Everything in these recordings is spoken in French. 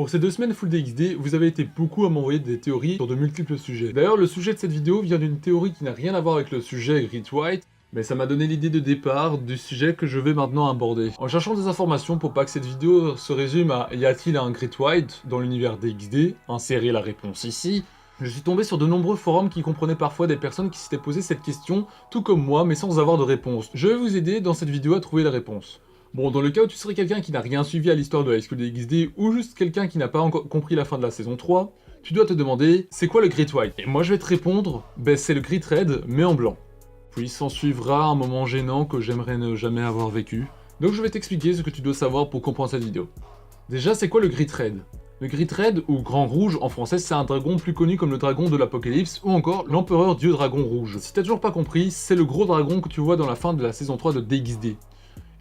Pour ces 2 semaines full DXD, vous avez été beaucoup à m'envoyer des théories sur de multiples sujets. D'ailleurs, le sujet de cette vidéo vient d'une théorie qui n'a rien à voir avec le sujet Great White, mais ça m'a donné l'idée de départ du sujet que je vais maintenant aborder. En cherchant des informations pour pas que cette vidéo se résume à y a-t-il un Great White dans l'univers DXD, insérez la réponse ici, je suis tombé sur de nombreux forums qui comprenaient parfois des personnes qui s'étaient posé cette question, tout comme moi, mais sans avoir de réponse. Je vais vous aider dans cette vidéo à trouver la réponse. Bon, dans le cas où tu serais quelqu'un qui n'a rien suivi à l'histoire de High School DxD, ou juste quelqu'un qui n'a pas encore compris la fin de la saison 3, tu dois te demander, c'est quoi le Great White? Et moi je vais te répondre, ben c'est le Great Red, mais en blanc. Puis s'en suivra un moment gênant que j'aimerais ne jamais avoir vécu. Donc je vais t'expliquer ce que tu dois savoir pour comprendre cette vidéo. Déjà, c'est quoi le Great Red? Le Great Red, ou Grand Rouge en français, c'est un dragon plus connu comme le dragon de l'Apocalypse, ou encore l'Empereur Dieu Dragon Rouge. Si t'as toujours pas compris, c'est le gros dragon que tu vois dans la fin de la saison 3 de DxD.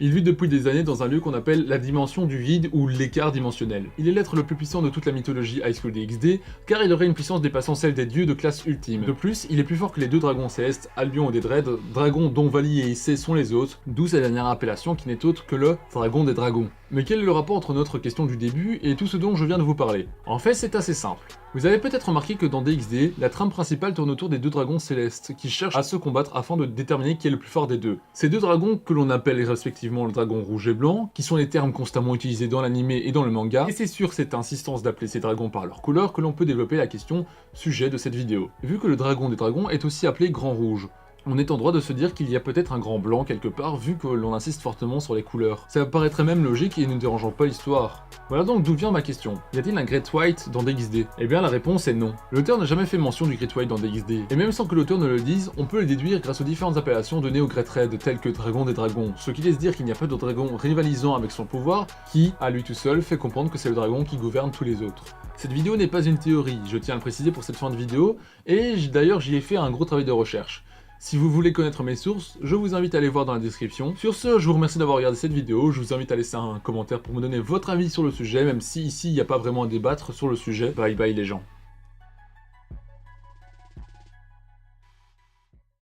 Il vit depuis des années dans un lieu qu'on appelle la dimension du vide ou l'écart dimensionnel. Il est l'être le plus puissant de toute la mythologie High School DxD, car il aurait une puissance dépassant celle des dieux de classe ultime. De plus, il est plus fort que les 2 dragons célestes, Albion et Dread, dragons dont Vali et Issei sont les autres, d'où sa dernière appellation qui n'est autre que le dragon des dragons. Mais quel est le rapport entre notre question du début et tout ce dont je viens de vous parler? En fait, c'est assez simple. Vous avez peut-être remarqué que dans DxD, la trame principale tourne autour des 2 dragons célestes, qui cherchent à se combattre afin de déterminer qui est le plus fort des deux. Ces 2 dragons, que l'on appelle respectivement le dragon rouge et blanc, qui sont les termes constamment utilisés dans l'anime et dans le manga, et c'est sur cette insistance d'appeler ces dragons par leur couleur que l'on peut développer la question sujet de cette vidéo. Vu que le dragon des dragons est aussi appelé grand rouge, on est en droit de se dire qu'il y a peut-être un grand blanc quelque part, vu que l'on insiste fortement sur les couleurs. Ça paraîtrait même logique et ne dérangeant pas l'histoire. Voilà donc d'où vient ma question. Y a-t-il un Great White dans DxD? Eh bien la réponse est non. L'auteur n'a jamais fait mention du Great White dans DxD, et même sans que l'auteur ne le dise, on peut le déduire grâce aux différentes appellations données au Great Red, telles que Dragon des Dragons, ce qui laisse dire qu'il n'y a pas de dragon rivalisant avec son pouvoir, qui, à lui tout seul, fait comprendre que c'est le dragon qui gouverne tous les autres. Cette vidéo n'est pas une théorie, je tiens à le préciser pour cette fin de vidéo, et d'ailleurs j'y ai fait un gros travail de recherche. Si vous voulez connaître mes sources, je vous invite à les voir dans la description. Sur ce, je vous remercie d'avoir regardé cette vidéo, je vous invite à laisser un commentaire pour me donner votre avis sur le sujet, même si ici il n'y a pas vraiment à débattre sur le sujet. Bye bye les gens.